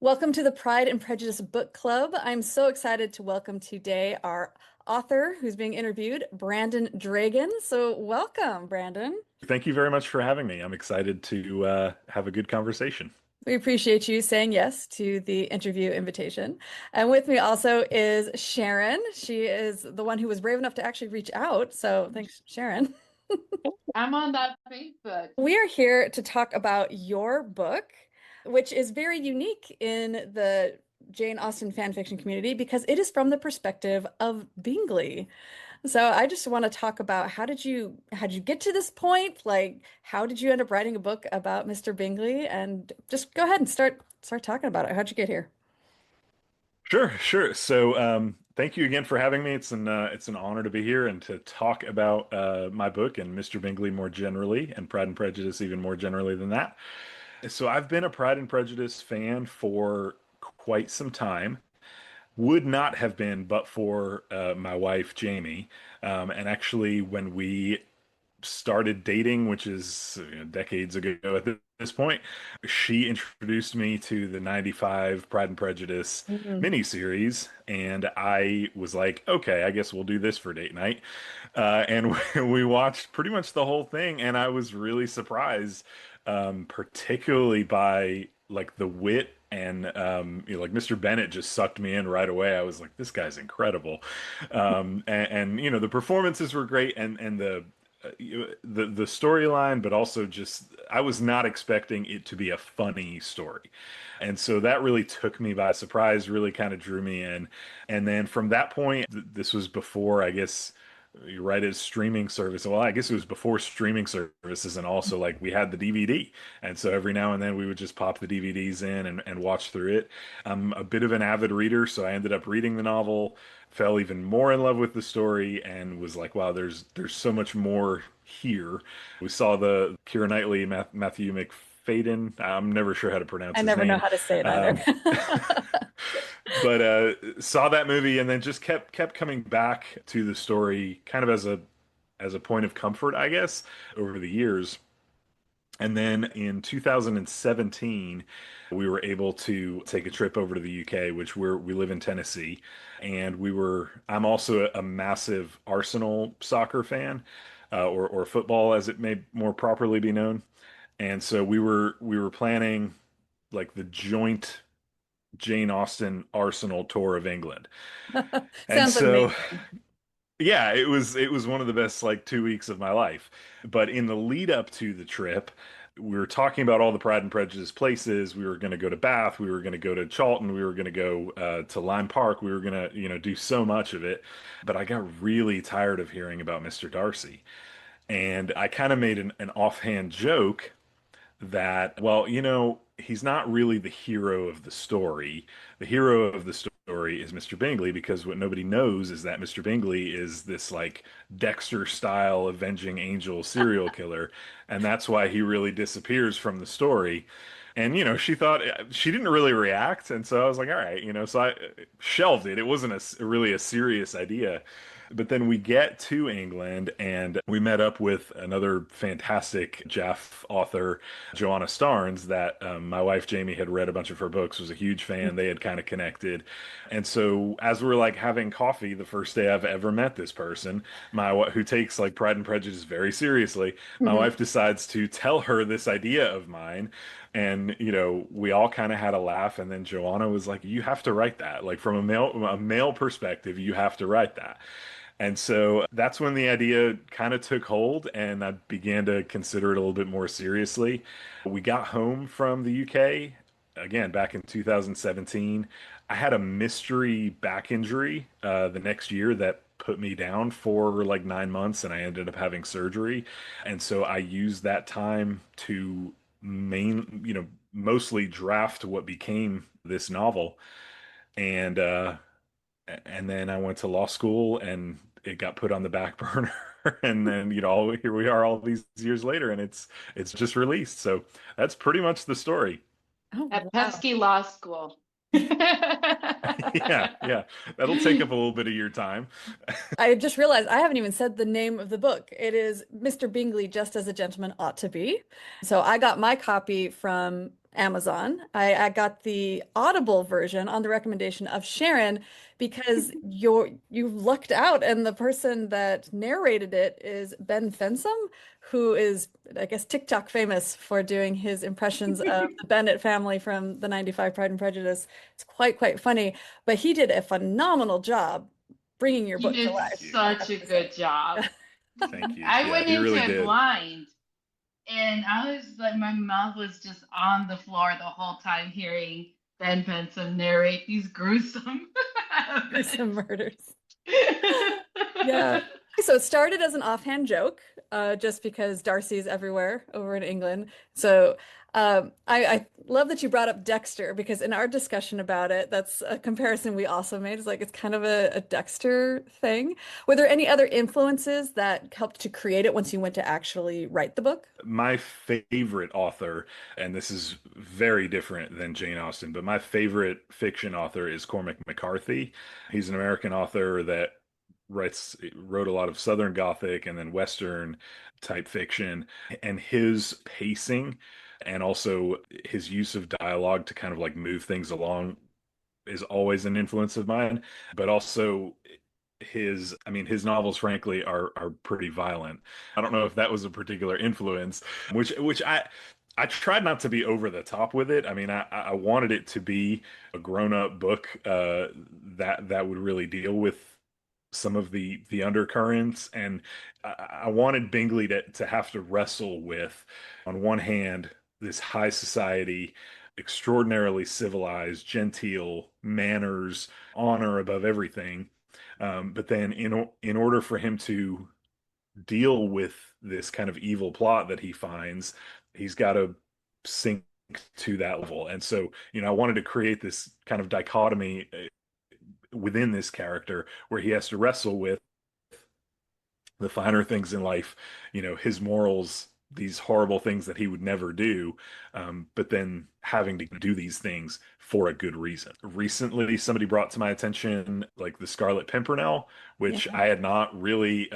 Welcome to the Pride and Prejudice Book Club. I'm so excited to welcome today our author who's being interviewed, Brandon Dragan. So, welcome, Brandon. Thank you very much for having me. I'm excited to have a good conversation. We appreciate you saying yes to the interview invitation. And with me also is Sharon. She is the one who was brave enough to actually reach out. So, thanks, Sharon. I'm on that Facebook. We are here to talk about your book, which is very unique in the Jane Austen fan fiction community because it is from the perspective of Bingley. So I just want to talk about how did you get to this point? Like how did you end up writing a book about Mr. Bingley? And just go ahead and start talking about it. How'd you get here? Sure. So thank you again for having me. It's an honor to be here and to talk about my book and Mr. Bingley more generally, and Pride and Prejudice even more generally than that. So I've been a Pride and Prejudice fan for quite some time. Would not have been but for my wife Jamie. And actually, when we started dating, which is decades ago at this point, she introduced me to the 95 Pride and Prejudice Mhm. miniseries, and I was like, okay, I guess we'll do this for date night. And we watched pretty much the whole thing, and I was really surprised, particularly by like the wit and like Mr. Bennett just sucked me in right away. I was like, this guy's incredible. And the performances were great, and the storyline, but also just I was not expecting it to be a funny story. And so that really took me by surprise, really kind of drew me in. And then from that point, this was before, I guess, you're right, as streaming service. Well, I guess it was before streaming services, and also like we had the DVD. And so every now and then we would just pop the DVDs in and watch through it. I'm a bit of an avid reader, so I ended up reading the novel, fell even more in love with the story, and was like, wow, there's so much more here. We saw the Keira Knightley, Matthew McFadden. I'm never sure how to pronounce I his never know name. how to say it either. Um, but saw that movie and then just kept coming back to the story kind of as a point of comfort, I guess, over the years. And then in 2017, we were able to take a trip over to the UK, which we live in Tennessee, and I'm also a massive Arsenal soccer fan, or football as it may more properly be known. And so we were planning like the joint Jane Austen Arsenal tour of England. And Sounds so amazing. yeah, it was one of the best like 2 weeks of my life. But in the lead up to the trip, we were talking about all the Pride and Prejudice places. We were going to go to Bath. We were going to go to Charlton. We were going to go to Lime Park. We were going to, do so much of it. But I got really tired of hearing about Mr. Darcy. And I kind of made an offhand joke that, well, he's not really the hero of the story. The hero of the story is Mr. Bingley, because what nobody knows is that Mr. Bingley is this like Dexter style avenging angel serial killer, and that's why he really disappears from the story. And she thought she didn't really react, and so I was like, all right, so I shelved it. It wasn't really a serious idea. But then we get to England and we met up with another fantastic Jaff author, Joanna Starnes, that my wife Jamie had read a bunch of her books, was a huge fan. They had kind of connected. And so as we're like having coffee, the first day I've ever met this person, who takes like Pride and Prejudice very seriously, my Mhm. wife decides to tell her this idea of mine. And we all kind of had a laugh, and then Joanna was like, "You have to write that. Like from a male perspective, you have to write that." And so that's when the idea kind of took hold, and I began to consider it a little bit more seriously. We got home from the UK again back in 2017. I had a mystery back injury the next year that put me down for like 9 months, and I ended up having surgery. And so I used that time to mostly draft what became this novel. And and then I went to law school and it got put on the back burner. And then, here we are all these years later, and it's just released. So that's pretty much the story. Oh, At wow. pesky law school. Yeah. That'll take up a little bit of your time. I just realized I haven't even said the name of the book. It is Mr. Bingley, Just as a Gentleman Ought to Be. So I got my copy from Amazon. I got the Audible version on the recommendation of Sharon because you lucked out, and the person that narrated it is Ben Fensum, who is, I guess, TikTok famous for doing his impressions of the Bennett family from the 95 Pride and Prejudice. It's quite funny, but he did a phenomenal job bringing your He book to did Thank life, you. I such have a to say. good job. Thank you. I Yeah, went he into really it did. blind, and I was like, my mouth was just on the floor the whole time hearing Ben Benson narrate these gruesome Gruesome events. murders. Yeah. So it started as an offhand joke, just because Darcy's everywhere over in England. So I love that you brought up Dexter because in our discussion about it, that's a comparison we also made. It's like it's kind of a Dexter thing. Were there any other influences that helped to create it once you went to actually write the book? My favorite author, and this is very different than Jane Austen, but my favorite fiction author is Cormac McCarthy. He's an American author that wrote a lot of Southern Gothic and then Western type fiction, and his pacing and also his use of dialogue to kind of like move things along is always an influence of mine, but also his novels frankly are pretty violent. I don't know if that was a particular influence, which I tried not to be over the top with it. I mean, I wanted it to be a grown-up book that would really deal with some of the undercurrents, and I wanted Bingley to have to wrestle with, on one hand, this high society, extraordinarily civilized, genteel manners, honor above everything. But then, in order for him to deal with this kind of evil plot that he finds, he's got to sink to that level. And so, I wanted to create this kind of dichotomy within this character where he has to wrestle with the finer things in life, his morals, these horrible things that he would never do, but then having to do these things for a good reason. Recently, somebody brought to my attention like the Scarlet Pimpernel, which Yeah. I had not really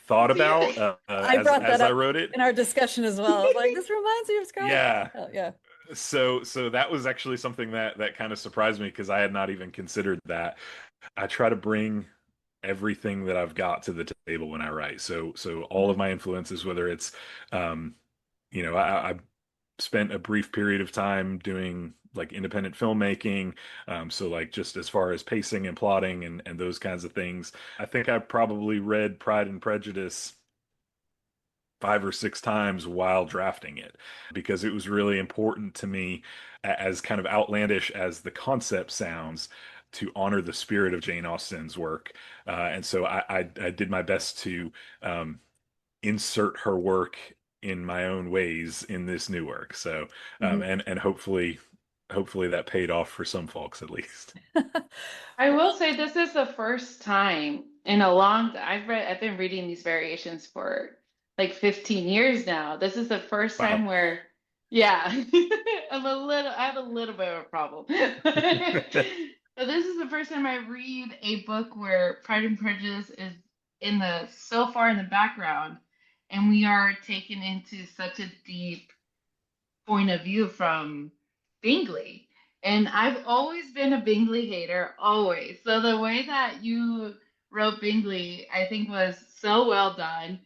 thought about See, I brought that as I up wrote it. in our discussion as well. I was like, this reminds me of Scarlet. Yeah. Oh, yeah. So that was actually something that kind of surprised me because I had not even considered that. I try to bring everything that I've got to the table when I write. So all of Mhm. my influences, whether it's, um, I spent a brief period of time doing like independent filmmaking. So like just as far as pacing and plotting and those kinds of things, I think I probably read Pride and Prejudice 5 or 6 times while drafting it because it was really important to me, as kind of outlandish as the concept sounds, to honor the spirit of Jane Austen's work. And so I did my best to um, insert her work in my own ways in this new work. So Mhm. and hopefully that paid off for some folks at least. I will say this is the first time in a long I've been reading these variations for like 15 years now. This is the first time Wow. where yeah, I have a little bit of a problem. But this is the first time I read a book where Pride and Prejudice is in the so far in the background and we are taken into such a deep point of view from Bingley. And I've always been a Bingley hater, always. So the way that you wrote Bingley, I think was so well done.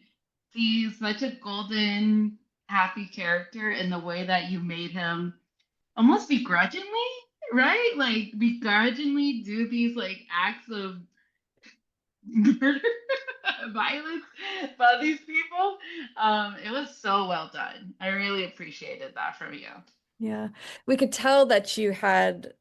He's such a golden, happy character in the way that you made him almost begrudgingly, right? Like begrudgingly do these like acts of murder, violence by these people. It was so well done. I really appreciated that from you. Yeah. We could tell that you had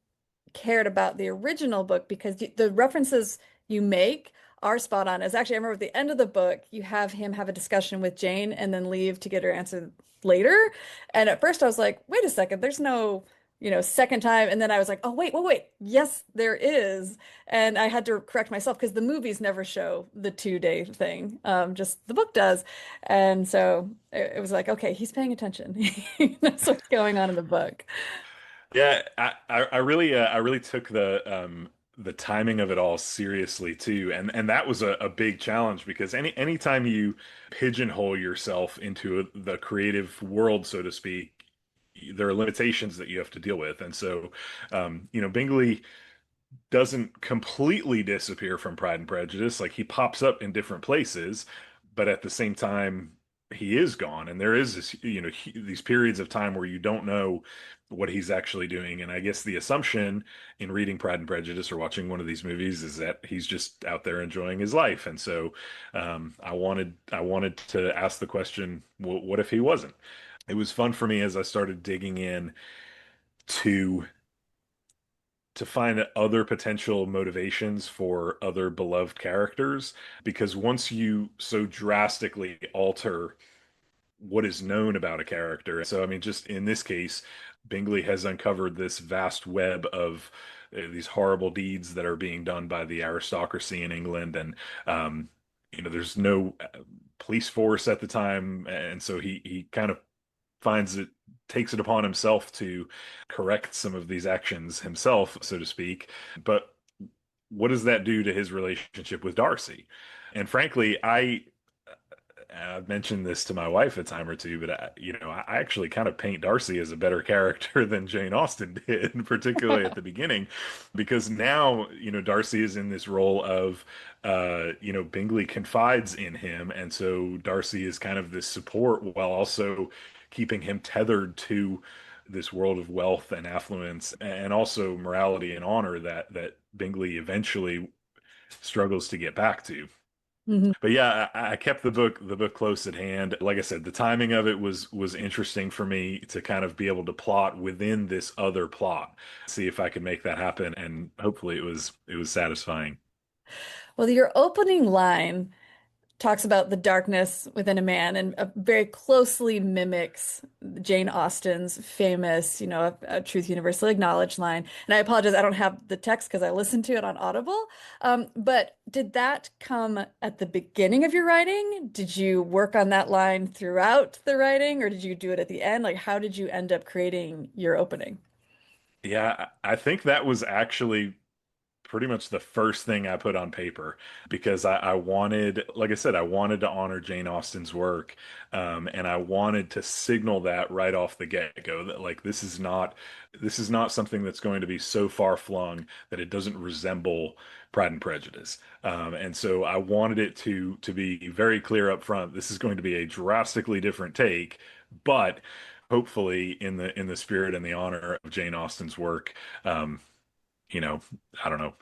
cared about the original book because the references you make are spot on. As actually, I remember at the end of the book, you have him have a discussion with Jane and then leave to get her answer later. And at first I was like, wait a second, there's no, second time. And then I was like, oh, wait. Yes, there is. And I had to correct myself because the movies never show the 2-day thing. Just the book does. And so it was like, okay, he's paying attention. He knows what's going on in the book. Yeah, I really took the timing of it all seriously too, and that was a big challenge because anytime you pigeonhole yourself into the creative world, so to speak, there are limitations that you have to deal with. And so, Bingley doesn't completely disappear from Pride and Prejudice. Like he pops up in different places, but at the same time, he is gone. And there is this, these periods of time where you don't know what he's actually doing. And I guess the assumption in reading Pride and Prejudice or watching one of these movies is that he's just out there enjoying his life. And so I wanted to ask the question, what if he wasn't? It was fun for me as I started digging in to find other potential motivations for other beloved characters, because once you so drastically alter what is known about a character, so I mean, just in this case, Bingley has uncovered this vast web of these horrible deeds that are being done by the aristocracy in England, and there's no police force at the time, and so he kind of finds it takes it upon himself to correct some of these actions himself, so to speak. But what does that do to his relationship with Darcy? And frankly, I've mentioned this to my wife a time or two, but I actually kind of paint Darcy as a better character than Jane Austen did, particularly at the beginning, because now, Darcy is in this role of, Bingley confides in him. And so Darcy is kind of this support while also keeping him tethered to this world of wealth and affluence and also morality and honor that Bingley eventually struggles to get back to. Mhm. But yeah, I kept the book close at hand. Like I said, the timing of it was interesting for me to kind of be able to plot within this other plot, see if I could make that happen, and hopefully it was satisfying. Well, your opening line talks about the darkness within a man and very closely mimics Jane Austen's famous, a truth universally acknowledged line. And I apologize, I don't have the text because I listened to it on Audible. But did that come at the beginning of your writing? Did you work on that line throughout the writing, or did you do it at the end? Like, how did you end up creating your opening? Yeah, I think that was actually pretty much the first thing I put on paper because I wanted, like I said, I wanted to honor Jane Austen's work, and I wanted to signal that right off the get-go that like this is not something that's going to be so far flung that it doesn't resemble Pride and Prejudice, and so I wanted it to be very clear up front. This is going to be a drastically different take, but hopefully in the spirit and the honor of Jane Austen's work. Um, you know, I don't know.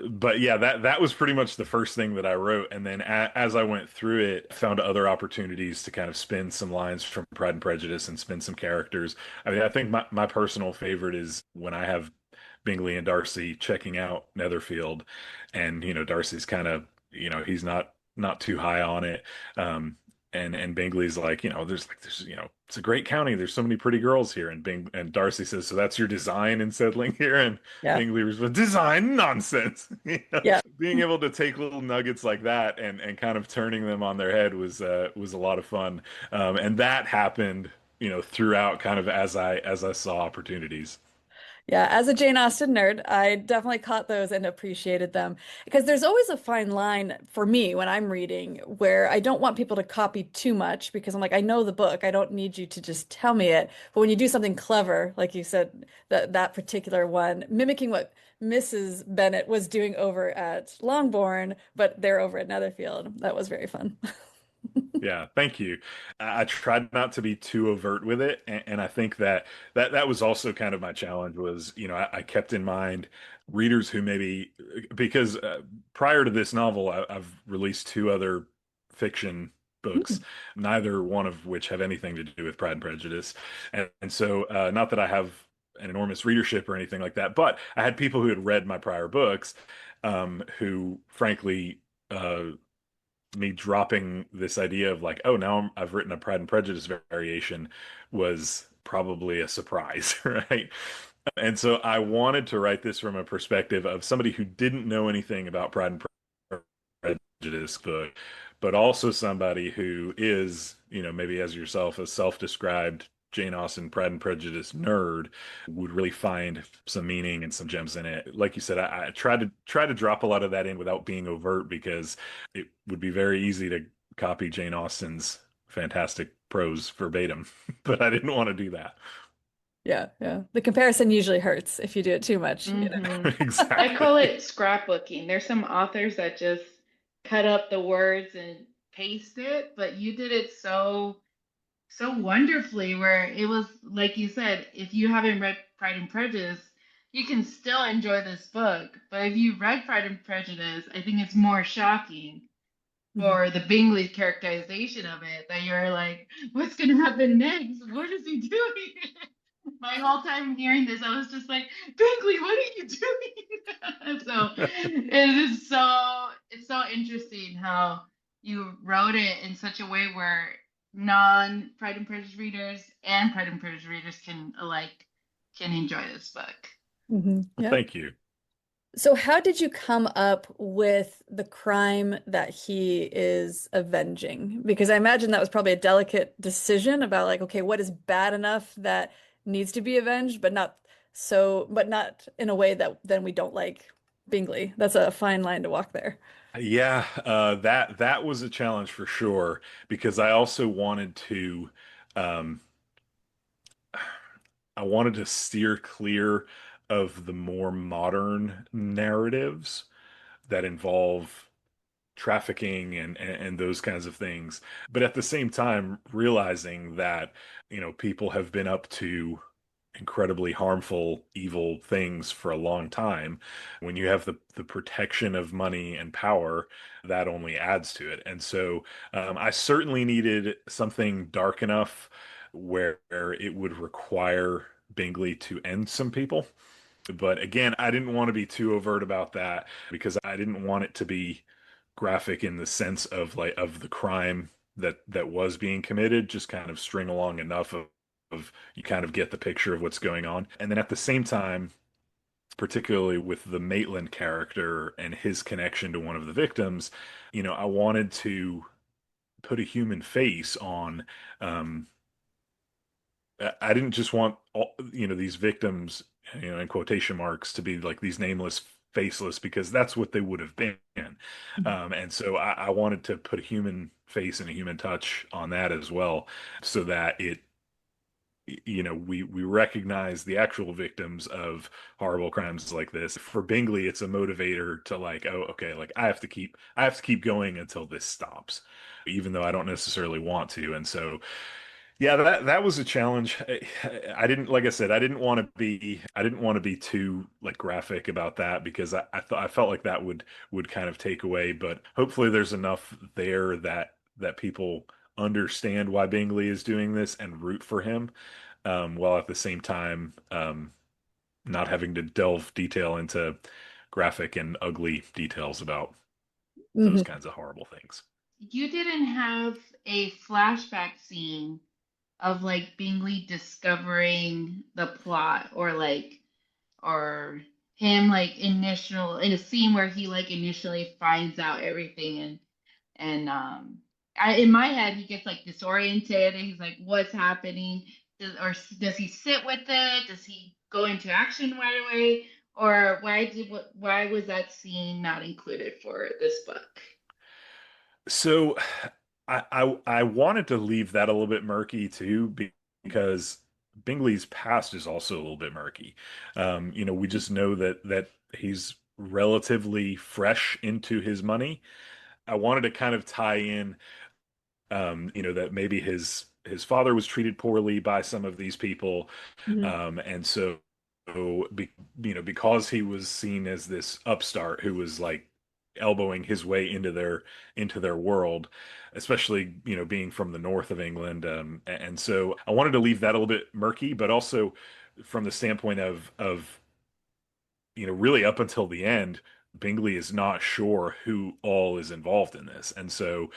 But yeah, that was pretty much the first thing that I wrote. And then as I went through it, found other opportunities to kind of spin some lines from Pride and Prejudice and spin some characters. I mean, I think my personal favorite is when I have Bingley and Darcy checking out Netherfield, and Darcy's kind of he's not too high on it. And Bingley's like, there's it's a great county. There's so many pretty girls here. And Darcy says, so that's your design in settling here? And Yeah. Bingley responds, design nonsense. Yeah. Being able to take little nuggets like that and kind of turning them on their head was a lot of fun. And that happened, throughout kind of as I saw opportunities. Yeah, as a Jane Austen nerd, I definitely caught those and appreciated them because there's always a fine line for me when I'm reading where I don't want people to copy too much because I'm like, I know the book. I don't need you to just tell me it. But when you do something clever, like you said, that particular one, mimicking what Mrs. Bennet was doing over at Longbourn, but they're over at Netherfield, that was very fun. Yeah, thank you. I tried not to be too overt with it, and I think that was also kind of my challenge was, I kept in mind readers who maybe because prior to this novel, I've released two other fiction books, neither one of which have anything to do with Pride and Prejudice, and so not that I have an enormous readership or anything like that, but I had people who had read my prior books, who frankly. Me dropping this idea of like, oh, now I've written a Pride and Prejudice variation was probably a surprise, right? And so I wanted to write this from a perspective of somebody who didn't know anything about Pride and Prejudice book, but also somebody who is, maybe as yourself, a self-described Jane Austen Pride and Prejudice nerd would really find some meaning and some gems in it. Like you said, I tried to drop a lot of that in without being overt because it would be very easy to copy Jane Austen's fantastic prose verbatim, but I didn't want to do that. Yeah, yeah. The comparison usually hurts if you do it too much, you Hmm. I Exactly. call it scrapbooking. There's some authors that just cut up the words and paste it, but you did it so wonderfully where it was like you said, if you haven't read Pride and Prejudice, you can still enjoy this book. But if you read Pride and Prejudice, I think it's more shocking know. for the Bingley characterization of it that you're like, what's gonna happen next? What is he doing? My whole time hearing this, I was just like, Bingley, what are you doing? So it's so interesting how you wrote it in such a way where non Pride and Prejudice readers and Pride and Prejudice readers can alike can enjoy this book. Yeah. Thank you. So how did you come up with the crime that he is avenging? Because I imagine that was probably a delicate decision about like, okay, what is bad enough that needs to be avenged, but not in a way that then we don't like Bingley. That's a fine line to walk there. Yeah, that was a challenge for sure because I also wanted to um, I wanted to steer clear of the more modern narratives that involve trafficking and those kinds of things. But at the same time, realizing that, people have been up to incredibly harmful, evil things for a long time. When you have the protection of money and power, that only adds to it. And so I certainly needed something dark enough where it would require Bingley to end some people. But again, I didn't want to be too overt about that because I didn't want it to be graphic in the sense of like of the crime that was being committed, just kind of string along enough of you kind of get the picture of what's going on. And then at the same time, particularly with the Maitland character and his connection to one of the victims, I wanted to put a human face on um, I didn't just want these victims, in quotation marks, to be like these nameless, faceless, because that's what they would have been. And so I wanted to put a human face and a human touch on that as well, so that we recognize the actual victims of horrible crimes like this. For Bingley, it's a motivator to like, oh, okay, like I have to keep going until this stops, even though I don't necessarily want to. And so yeah, that was a challenge. I didn't, like I said, I didn't want to be too like graphic about that because I felt like that would kind of take away, but hopefully there's enough there that people understand why Bingley is doing this and root for him, while at the same time not having to delve detail into graphic and ugly details about those Hmm. kinds of horrible things. You didn't have a flashback scene of like Bingley discovering the plot or him like initial in a scene where he like initially finds out everything and in my head he gets like disoriented and he's like what's happening does he sit with it, does he go into action right away, or why was that scene not included for this book? So I wanted to leave that a little bit murky too, because Bingley's past is also a little bit murky. We just know that he's relatively fresh into his money. I wanted to kind of tie in, that maybe his father was treated poorly by some of these people, Hmm. and so because he was seen as this upstart who was like elbowing his way into their world, especially being from the north of England, and so I wanted to leave that a little bit murky, but also from the standpoint of really up until the end, Bingley is not sure who all is involved in this. And so,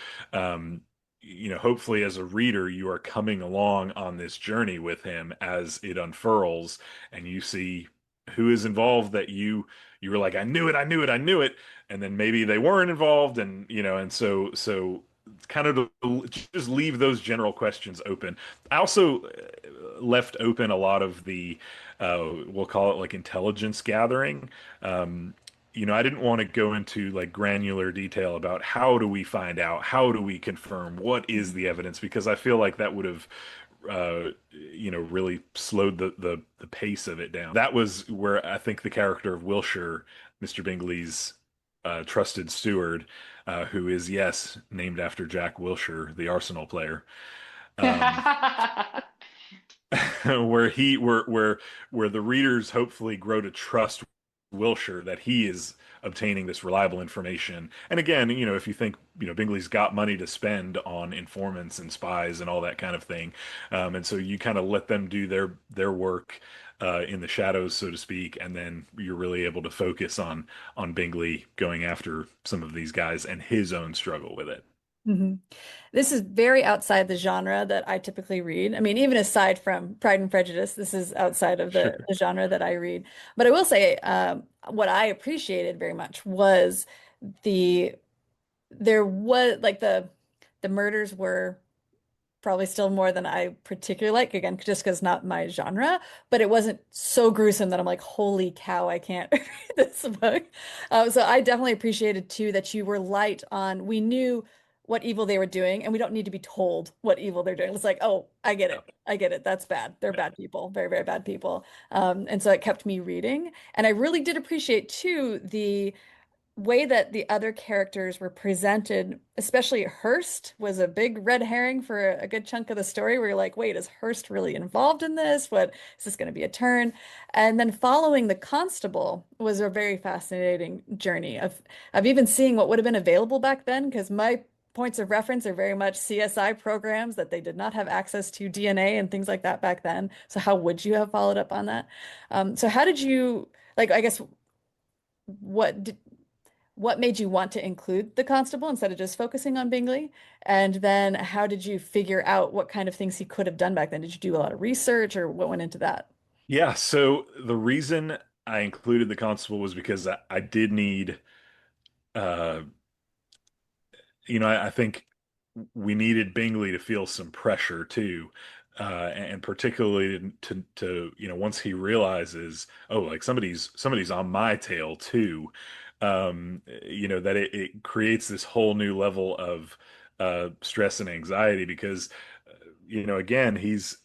hopefully as a reader, you are coming along on this journey with him as it unfurls and you see who is involved that you were like, I knew it, I knew it, I knew it. And then maybe they weren't involved and so kind of to just leave those general questions open. I also left open a lot of the we'll call it like intelligence gathering. Um, I didn't want to go into like granular detail about how do we find out, how do we confirm, what is the evidence, because I feel like that would have really slowed the pace of it down. That was where I think the character of Wilshire, Mr. Bingley's trusted steward, who is, yes, named after Jack Wilshere, the Arsenal player, um, where the readers hopefully grow to trust Wilshire, that he is obtaining this reliable information. And again, if you think, Bingley's got money to spend on informants and spies and all that kind of thing, and so you kind of let them do their work in the shadows, so to speak, and then you're really able to focus on Bingley going after some of these guys and his own struggle with it. hmm This is very outside the genre that I typically read. I mean, even aside from Pride and Prejudice, this is outside of Sure. the genre that I read. But I will say, what I appreciated very much was the there was like the murders were probably still more than I particularly like, again, just because not my genre, but it wasn't so gruesome that I'm like, holy cow, I can't read this book. So I definitely appreciated too that you were light on, we knew what evil they were doing, and we don't need to be told what evil they're doing. It's like, oh, I get Yeah. it. I get it. That's bad. They're Yeah. bad people, very, very bad people. And so it kept me reading. And I really did appreciate too the way that the other characters were presented, especially Hurst, was a big red herring for a good chunk of the story where you're like, wait, is Hurst really involved in this? What is this going to be a turn? And then following the constable was a very fascinating journey of even seeing what would have been available back then, because my points of reference are very much CSI programs that they did not have access to DNA and things like that back then. So how would you have followed up on that? So how did you like, I guess what did what made you want to include the constable instead of just focusing on Bingley? And then how did you figure out what kind of things he could have done back then? Did you do a lot of research or what went into that? Yeah, so the reason I included the constable was because I did need, uh, I think we needed Bingley to feel some pressure too, and particularly once he realizes, oh, like somebody's on my tail too, that it creates this whole new level of stress and anxiety because, again, he's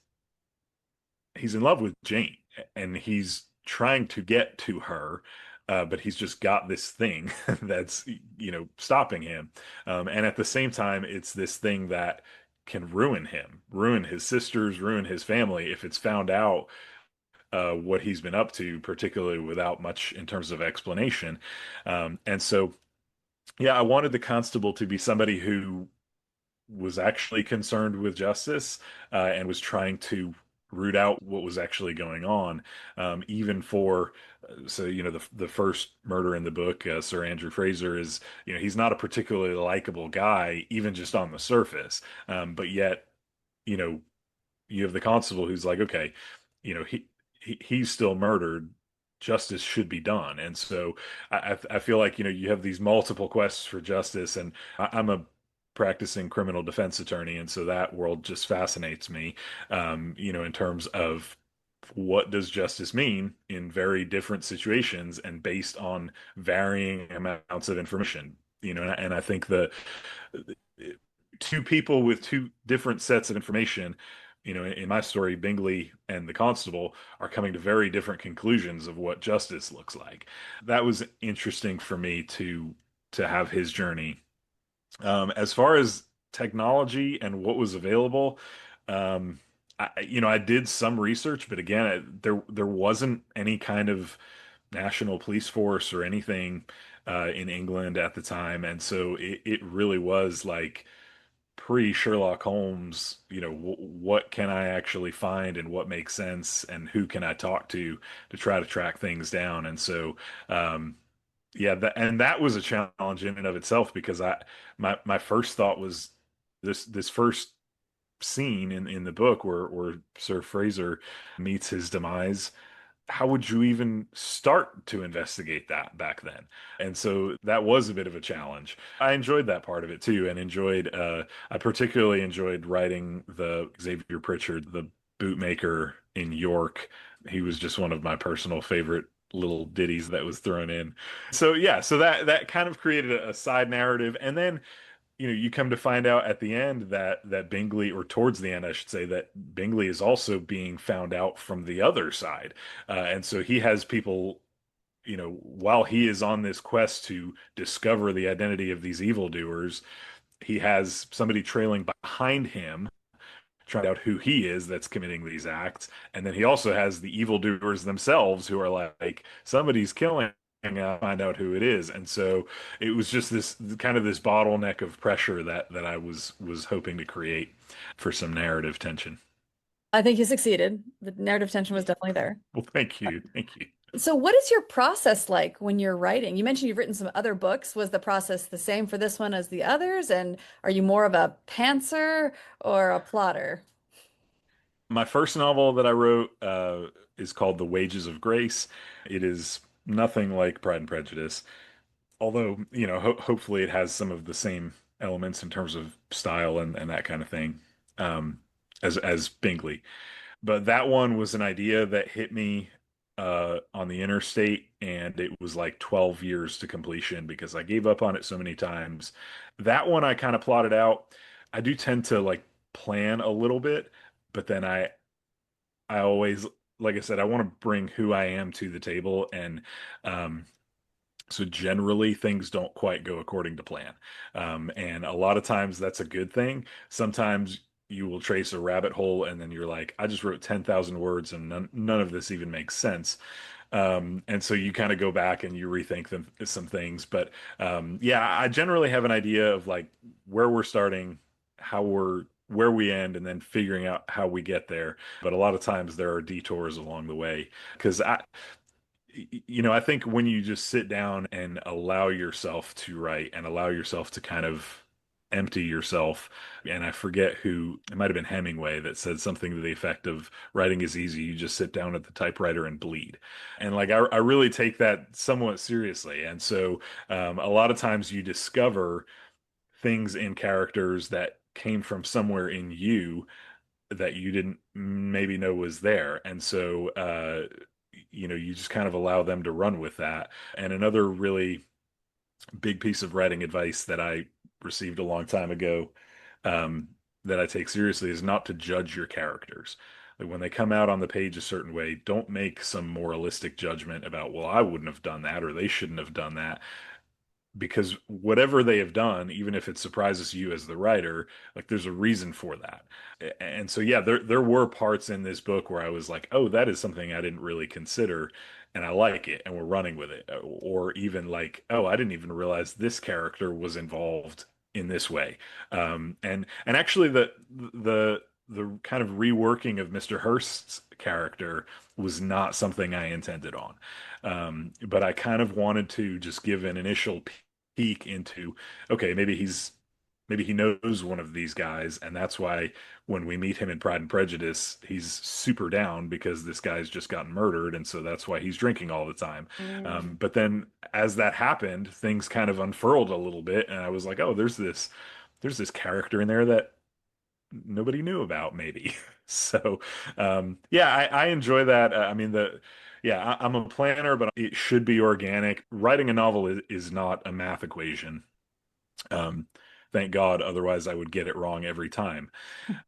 in love with Jane and he's trying to get to her, but he's just got this thing that's, stopping him. And at the same time, it's this thing that can ruin him, ruin his sisters, ruin his family if it's found out what he's been up to, particularly without much in terms of explanation. And so, yeah, I wanted the constable to be somebody who was actually concerned with justice and was trying to root out what was actually going on, even for so the first murder in the book, Sir Andrew Fraser is he's not a particularly likable guy, even just on the surface, but yet you know you have the constable who's like, okay, you know, he's still murdered. Justice should be done. And so I feel like, you have these multiple quests for justice, and I'm a practicing criminal defense attorney, and so that world just fascinates me, in terms of what does justice mean in very different situations and based on varying amounts of information. And I think the two people with two different sets of information, in my story, Bingley and the constable are coming to very different conclusions of what justice looks like. That was interesting for me to have his journey. As far as technology and what was available, I did some research, but again, there wasn't any kind of national police force or anything in England at the time, and so it really was like pre-Sherlock Holmes, what can I actually find and what makes sense and who can I talk to try to track things down. And so, yeah, that was a challenge in and of itself because my first thought was this first scene in the book where Sir Fraser meets his demise. How would you even start to investigate that back then? And so that was a bit of a challenge. I enjoyed that part of it too, and I particularly enjoyed writing the Xavier Pritchard, the bootmaker in York. He was just one of my personal favorite little ditties that was thrown in. So yeah, so that kind of created a side narrative. And then you come to find out at the end that Bingley, or towards the end, I should say, that Bingley is also being found out from the other side, and so he has people. While he is on this quest to discover the identity of these evildoers, he has somebody trailing behind him trying out who he is that's committing these acts. And then he also has the evildoers themselves who are like, somebody's killing. Find out who it is, and so it was just this kind of this bottleneck of pressure that I was hoping to create for some narrative tension. I think you succeeded. The narrative tension was definitely there. Well, thank you. So, what is your process like when you're writing? You mentioned you've written some other books. Was the process the same for this one as the others? And are you more of a pantser or a plotter? My first novel that I wrote is called The Wages of Grace. It is nothing like Pride and Prejudice, although, hopefully it has some of the same elements in terms of style and that kind of thing, um, as Bingley. But that one was an idea that hit me on the interstate, and it was like 12 years to completion because I gave up on it so many times. That one I kind of plotted out. I do tend to like plan a little bit, but then I always, like I said, I want to bring who I am to the table, and um, so generally things don't quite go according to plan. And a lot of times that's a good thing. Sometimes you will trace a rabbit hole and then you're like, I just wrote 10,000 words and none of this even makes sense. And so you kind of go back and you rethink some things. But yeah, I generally have an idea of like where we're starting, where we end, and then figuring out how we get there. But a lot of times there are detours along the way because I think when you just sit down and allow yourself to write and allow yourself to kind of empty yourself, and I forget who, it might have been Hemingway that said something to the effect of writing is easy. You just sit down at the typewriter and bleed. And like, I really take that somewhat seriously. And so, a lot of times you discover things in characters that came from somewhere in you that you didn't maybe know was there. And so, you just kind of allow them to run with that. And another really big piece of writing advice that I received a long time ago, um, that I take seriously, is not to judge your characters. Like when they come out on the page a certain way, don't make some moralistic judgment about, well, I wouldn't have done that or they shouldn't have done that, because whatever they have done, even if it surprises you as the writer, like there's a reason for that. And so yeah, there were parts in this book where I was like, oh, that is something I didn't really consider, and I like it, and we're running with it. Or even like, oh, I didn't even realize this character was involved in this way. And actually the kind of reworking of Mr. Hurst's character was not something I intended on. But I kind of wanted to just give an initial peek into, okay, maybe he knows one of these guys, and that's why when we meet him in Pride and Prejudice, he's super down because this guy's just gotten murdered, and so that's why he's drinking all the time. Mm. But then as that happened, things kind of unfurled a little bit, and I was like, oh, there's this character in there that nobody knew about, maybe. So, yeah, I enjoy that. I mean, yeah, I'm a planner, but it should be organic. Writing a novel is not a math equation. Um, thank God, otherwise I would get it wrong every time.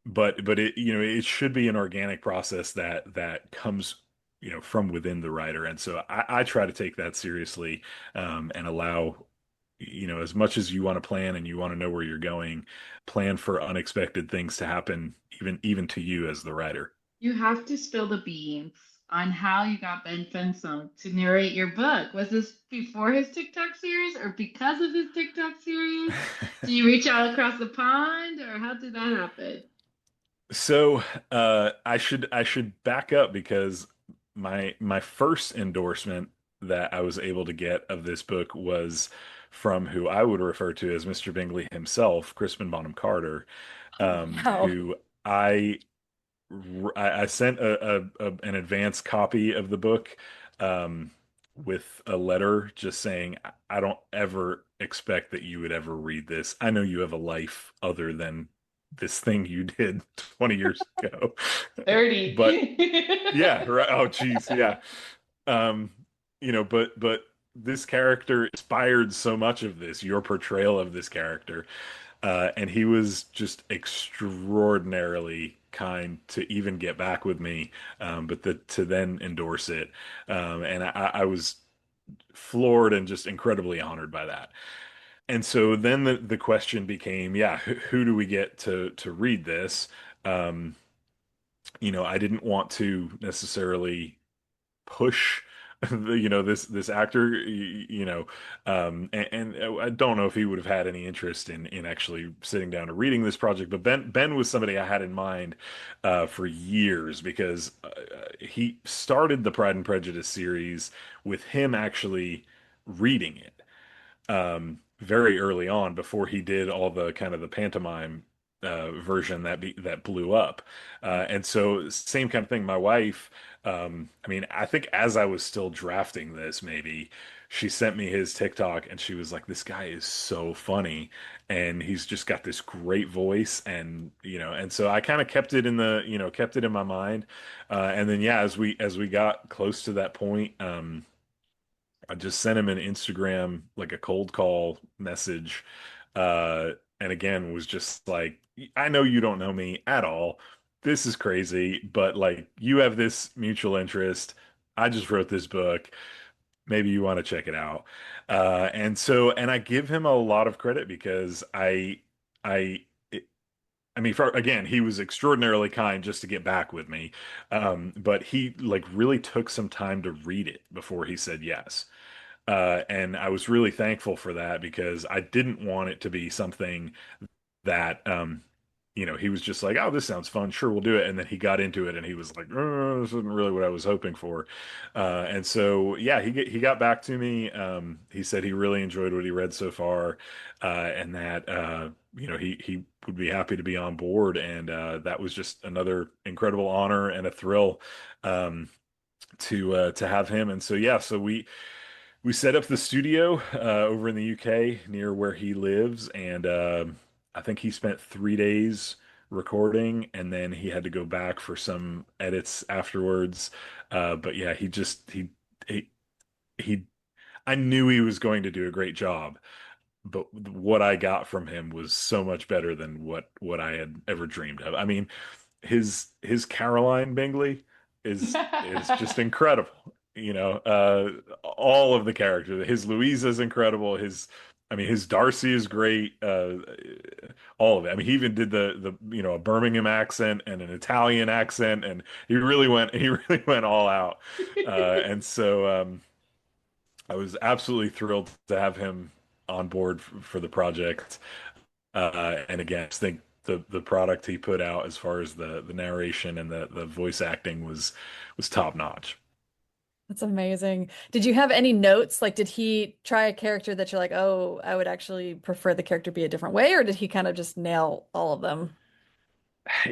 But it should be an organic process that comes from within the writer, and so I try to take that seriously, and allow as much as you want to plan and you want to know where you're going, plan for unexpected things to happen, even to you as the writer. You have to spill the beans on how you got Ben Fensum to narrate your book. Was this before his TikTok series or because of his TikTok series? Did you reach out across the pond or how did that happen? So I should back up because my first endorsement that I was able to get of this book was from who I would refer to as Mr. Bingley himself, Crispin Bonham Carter, Oh, wow. who I I sent an advance copy of the book, um, with a letter just saying, I don't ever expect that you would ever read this. I know you have a life other than this thing you did 20 years ago. 30. But yeah, right. Oh, geez. Yeah. Um, but this character inspired so much of this, your portrayal of this character. And he was just extraordinarily kind to even get back with me, but to then endorse it. And I was floored and just incredibly honored by that. And so then the question became, yeah, who do we get to read this? Um, I didn't want to necessarily push this actor, and I don't know if he would have had any interest in actually sitting down and reading this project. But Ben was somebody I had in mind for years because he started the Pride and Prejudice series with him actually reading it very early on before he did all the kind of the pantomime version that blew up. And so same kind of thing. My wife, I mean, I think as I was still drafting this, maybe she sent me his TikTok and she was like, "This guy is so funny, and he's just got this great voice." And and so I kind of kept it in kept it in my mind. And then yeah, as we got close to that point, I just sent him an Instagram, like a cold call message. And again, was just like, I know you don't know me at all. This is crazy, but like, you have this mutual interest. I just wrote this book. Maybe you want to check it out. And I give him a lot of credit because I, I mean, again, he was extraordinarily kind just to get back with me. But he like really took some time to read it before he said yes. And I was really thankful for that because I didn't want it to be something that, he was just like, "Oh, this sounds fun. Sure, we'll do it." And then he got into it and he was like, "Oh, this isn't really what I was hoping for." And so, yeah, he got back to me. He said he really enjoyed what he read so far, and that, he would be happy to be on board. And that was just another incredible honor and a thrill, to have him. And so, yeah, so we set up the studio over in the UK near where he lives, and I think he spent 3 days recording, and then he had to go back for some edits afterwards. But yeah, he he I knew he was going to do a great job, but what I got from him was so much better than what I had ever dreamed of. I mean, his Caroline Bingley is just incredible. All of the characters. His Louisa is incredible. I mean, his Darcy is great. All of it. I mean, he even did the a Birmingham accent and an Italian accent, and he really went all out. And so I was absolutely thrilled to have him on board for the project. And again, I just think the product he put out as far as the narration and the voice acting was top notch. That's amazing. Did you have any notes? Like, did he try a character that you're like, oh, I would actually prefer the character be a different way, or did he kind of just nail all of them?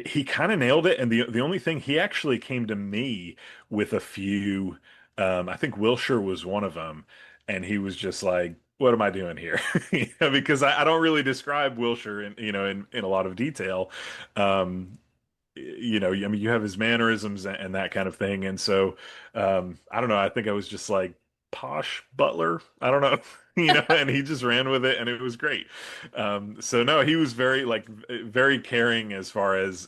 He kind of nailed it, and the only thing he actually came to me with a few. I think Wilshire was one of them, and he was just like, "What am I doing here?" Because I don't really describe Wilshire in a lot of detail. Um, I mean, you have his mannerisms and that kind of thing. And so, I don't know. I think I was just like posh butler. I don't know, and he just ran with it and it was great. So no, he was very caring as far as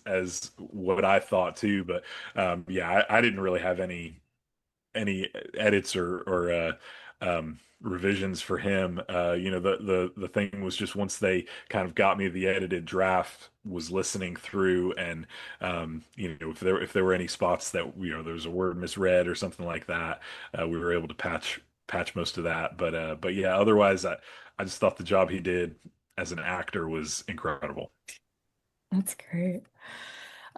what I thought too. But, yeah, I didn't really have any edits or revisions for him. The thing was just once they kind of got me the edited draft, was listening through, and if there were any spots that there was a word misread or something like that, we were able to patch most of that. But yeah, otherwise I just thought the job he did as an actor was incredible. That's great.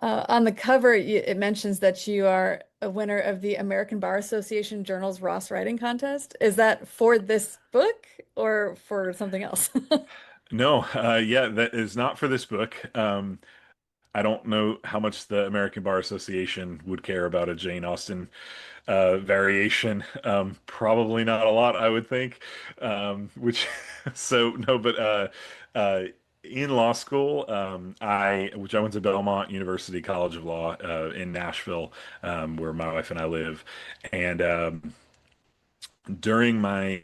On the cover, it mentions that you are a winner of the American Bar Association Journal's Ross Writing Contest. Is that for this book or for something else? No, yeah, that is not for this book. I don't know how much the American Bar Association would care about a Jane Austen variation. Probably not a lot, I would think. Which, so no, but uh, in law school, which I went to Belmont University College of Law in Nashville, where my wife and I live, and during my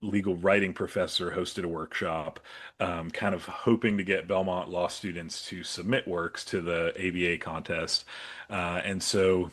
legal writing professor hosted a workshop, kind of hoping to get Belmont law students to submit works to the ABA contest. And so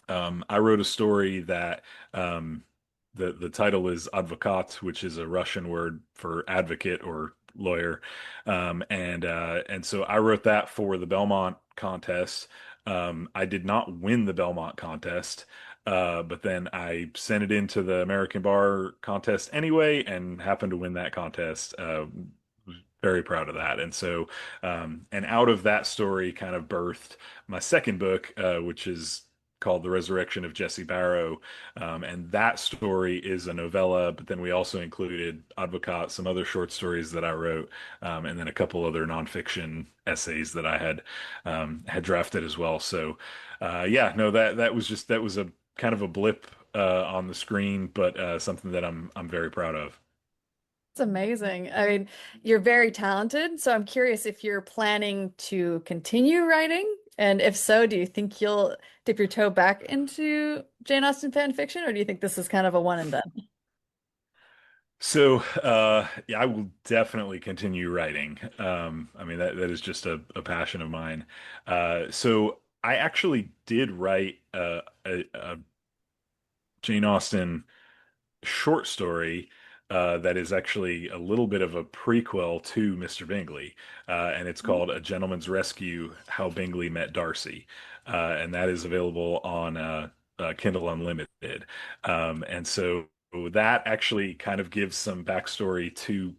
I wrote a story that the title is advokat, which is a Russian word for advocate or lawyer, and so I wrote that for the Belmont contest. I did not win the Belmont contest, but then I sent it into the American Bar contest anyway, and happened to win that contest. Very proud of that. And so, and out of that story kind of birthed my second book, which is called The Resurrection of Jesse Barrow. And that story is a novella, but then we also included Advocat, some other short stories that I wrote, and then a couple other nonfiction essays that I had drafted as well. So, yeah, no, that was a kind of a blip on the screen, but something that I'm very proud of. It's amazing. I mean, you're very talented, so I'm curious if you're planning to continue writing, and if so, do you think you'll dip your toe back into Jane Austen fan fiction, or do you think this is kind of a one and done? So, yeah, I will definitely continue writing. I mean, that is just a passion of mine. So I actually did write a Jane Austen short story that is actually a little bit of a prequel to Mr. Bingley, and it's called A Gentleman's Rescue: How Bingley Met Darcy, and that is available on Kindle Unlimited. And so that actually kind of gives some backstory to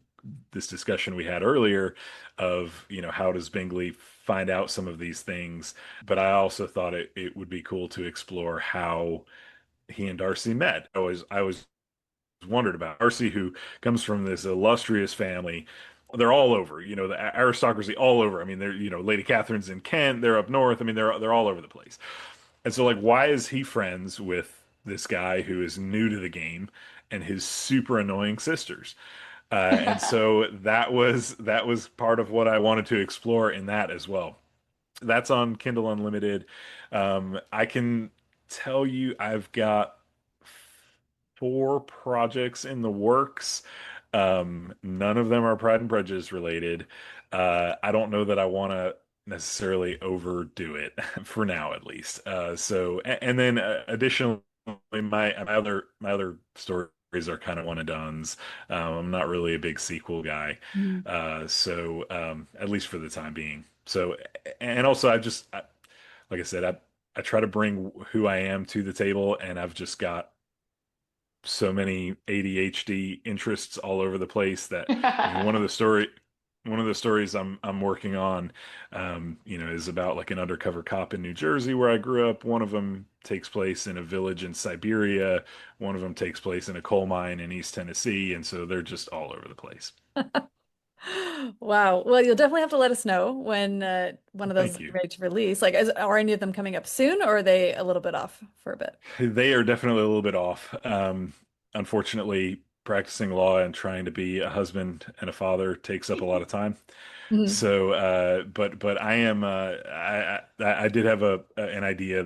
this discussion we had earlier of, how does Bingley find out some of these things? But I also thought it would be cool to explore how he and Darcy met. I was wondered about Darcy, who comes from this illustrious family. They're all over, the aristocracy all over. I mean, they're, Lady Catherine's in Kent, they're up north. I mean, they're all over the place. And so, like, why is he friends with this guy who is new to the game and his super annoying sisters? And so that was part of what I wanted to explore in that as well. That's on Kindle Unlimited. I can tell you I've got four projects in the works. None of them are Pride and Prejudice related. I don't know that I want to necessarily overdo it for now, at least. And then additionally, my other stories are kind of one and dones. I'm not really a big sequel guy, Mhm. at least for the time being. So, and also like I said, I try to bring who I am to the table, and I've just got so many ADHD interests all over the place that, I mean, one of the stories I'm working on, is about like an undercover cop in New Jersey where I grew up. One of them takes place in a village in Siberia. One of them takes place in a coal mine in East Tennessee, and so they're just all over the place. Wow. Well, you'll definitely have to let us know when one of those is Thank you. ready to release. Like, are any of them coming up soon, or are they a little bit off for a bit? They are definitely a little bit off. Unfortunately, practicing law and trying to be a husband and a father takes up a lot of time. Mhm. So, but I am, I did have an idea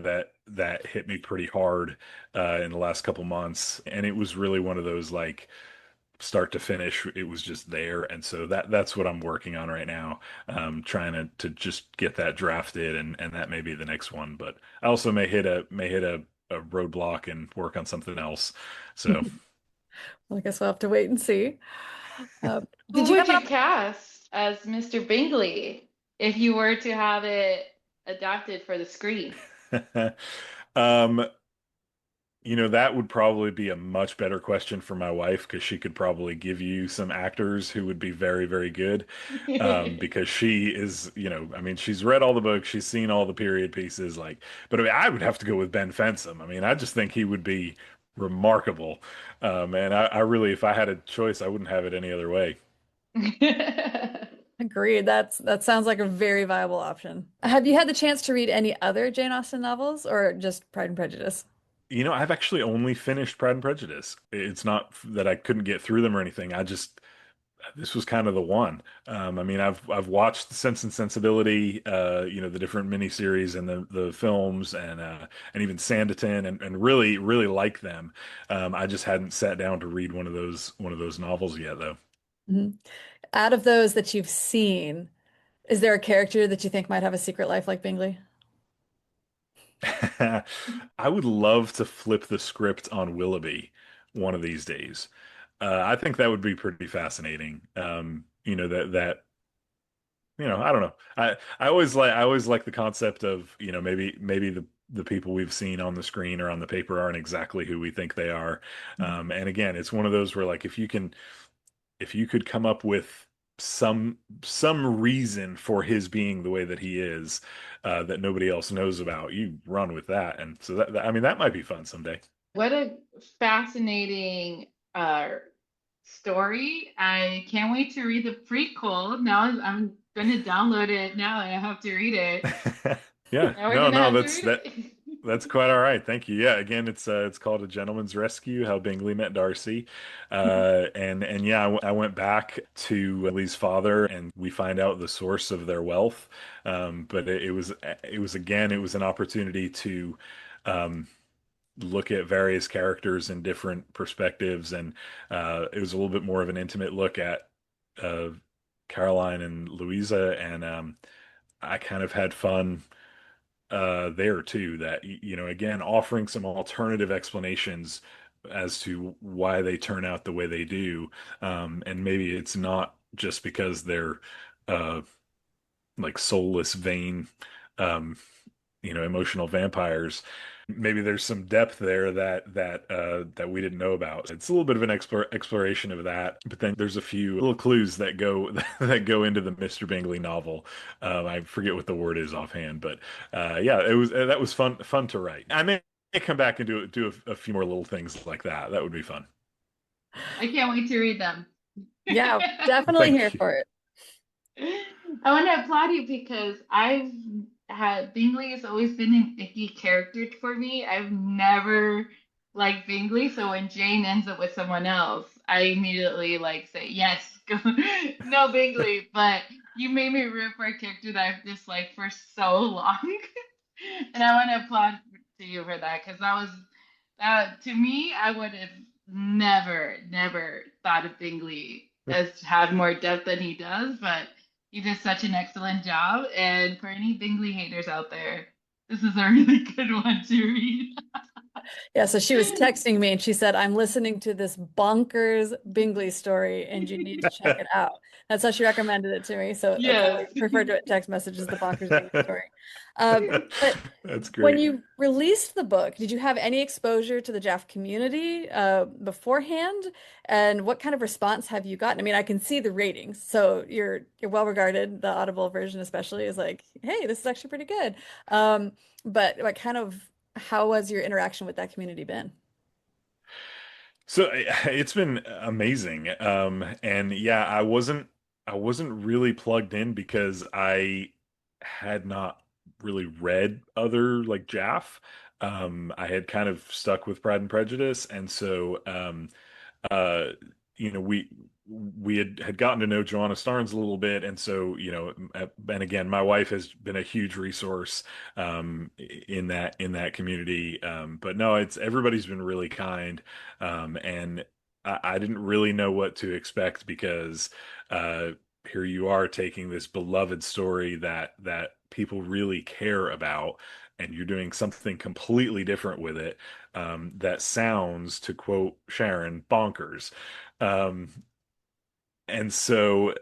that hit me pretty hard in the last couple months, and it was really one of those like start to finish. It was just there, and so that's what I'm working on right now. Trying to just get that drafted, and that may be the next one. But I also may hit a roadblock and work on something else. So. Well, I guess we'll have to wait and see. Who Did you would have an you cast as Mr. Bingley if you were to have it adapted for the screen? Um, that would probably be a much better question for my wife because she could probably give you some actors who would be very, very good. Because she is, I mean, she's read all the books, she's seen all the period pieces, like, but I mean, I would have to go with Ben Fensom. I mean, I just think he would be remarkable. And I really, if I had a choice, I wouldn't have it any other way. Agreed? That sounds like a very viable option. Have you had the chance to read any other Jane Austen novels or just Pride and Prejudice? I've actually only finished Pride and Prejudice. It's not that I couldn't get through them or anything. this was kind of the one. I mean, I've watched Sense and Sensibility, the different miniseries and the films, and even Sanditon, and really like them. I just hadn't sat down to read one of those novels yet, though. Mhm. Out of those that you've seen, is there a character that you think might have a secret life like Bingley? I would love to flip the script on Willoughby one of these days. I think that would be pretty fascinating. I don't know. I always like the concept of, maybe the people we've seen on the screen or on the paper aren't exactly who we think they are. And again, it's one of those where like if you could come up with some reason for his being the way that he is, that nobody else knows about, you run with that. And so I mean, that might be fun someday. What a fascinating story. I can't wait to read the prequel. Now I'm going to download it now and I have to read it. Yeah, Now we're no, going to no, have to that's read that. it. That's quite all right. Thank you. Yeah, again, it's called A Gentleman's Rescue: How Bingley Met Darcy. And yeah, I went back to Lee's father, and we find out the source of their wealth. But it was an opportunity to um, look at various characters in different perspectives, and it was a little bit more of an intimate look at uh, Caroline and Louisa, and I kind of had fun there too. That again, offering some alternative explanations as to why they turn out the way they do, and maybe it's not just because they're uh, like soulless, vain, um, emotional vampires. Maybe there's some depth there that we didn't know about. It's a little bit of an exploration of that, but then there's a few little clues that go that go into the Mr. Bingley novel. I forget what the word is offhand, but yeah, that was fun to write. I may come back and do a few more little things like that. That would be fun. I can't wait to read them. Yeah, definitely here Thank you. for it. I want to applaud you because I've had Bingley has always been an icky character for me. I've never liked Bingley, so when Jane ends up with someone else, I immediately like say yes, go, no Bingley. But you made me root for a character that I've disliked for so long, and I want to applaud to you for that because that was that to me. I would have never thought of Bingley as had more depth than he does, but. He did such an excellent job. And for any Bingley haters out there, this is a really good one to read. Yeah, so she was texting me and she said, I'm listening to this bonkers Bingley story and you need to check it out. That's how she recommended it to me. So that's how Yes. we refer to it in text messages, the bonkers Bingley story. But That's when great. you released the book, did you have any exposure to the Jaff community beforehand? And what kind of response have you gotten? I mean, I can see the ratings. So you're well regarded. The Audible version especially is like, hey, this is actually pretty good. But what kind of how has your interaction with that community been? So it's been amazing. And yeah, I wasn't really plugged in because I had not really read other like Jaff. I had kind of stuck with Pride and Prejudice, and so uh, we had gotten to know Joanna Starnes a little bit, and so and again, my wife has been a huge resource in that community. But no, it's everybody's been really kind, and I didn't really know what to expect because uh, here you are taking this beloved story that people really care about. And you're doing something completely different with it, that sounds, to quote Sharon, bonkers. Um, and so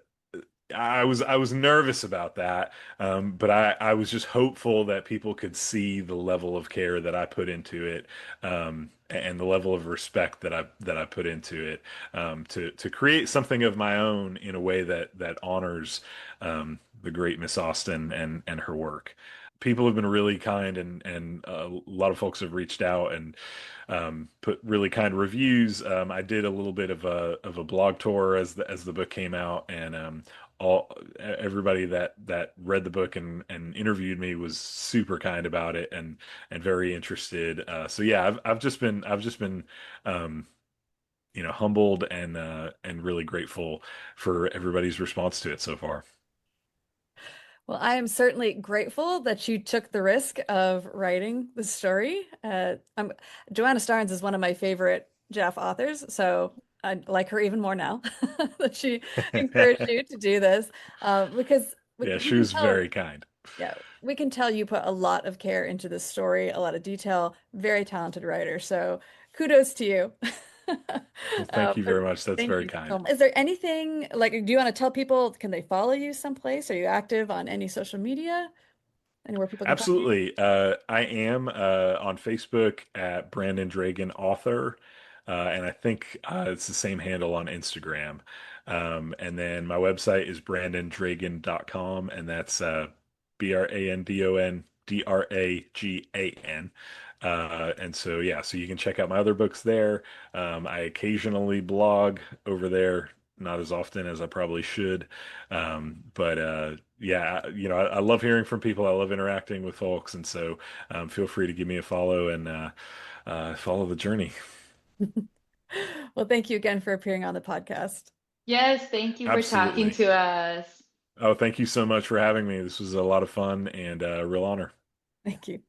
I was nervous about that, but I was just hopeful that people could see the level of care that I put into it, and the level of respect that I put into it, to create something of my own in a way that honors the great Miss Austen and her work. People have been really kind, and a lot of folks have reached out and put really kind reviews. I did a little bit of a blog tour as the book came out, and all everybody that read the book and interviewed me was super kind about it and very interested. So yeah, I've just been um, humbled and really grateful for everybody's response to it so far. Well, I am certainly grateful that you took the risk of writing the story. Joanna Starnes is one of my favorite Jeff authors, so I like her even more now that she encouraged you to do this, because Yeah, we she can was tell, very kind. yeah, we can tell you put a lot of care into this story, a lot of detail, very talented writer. So kudos to you. Well, thank you But very much. That's thank very you so kind. much. Is there anything like, do you want to tell people, can they follow you someplace? Are you active on any social media? Anywhere people can find you? Absolutely. I am on Facebook at Brandon Dragan Author, and I think it's the same handle on Instagram. And then my website is brandondragan.com, and that's BrandonDragan. And so, yeah, so you can check out my other books there. I occasionally blog over there, not as often as I probably should. But yeah, I love hearing from people. I love interacting with folks, and so feel free to give me a follow and follow the journey. Well, thank you again for appearing on the podcast. Yes, thank you for talking Absolutely. to us. Oh, thank you so much for having me. This was a lot of fun and a real honor. Thank you.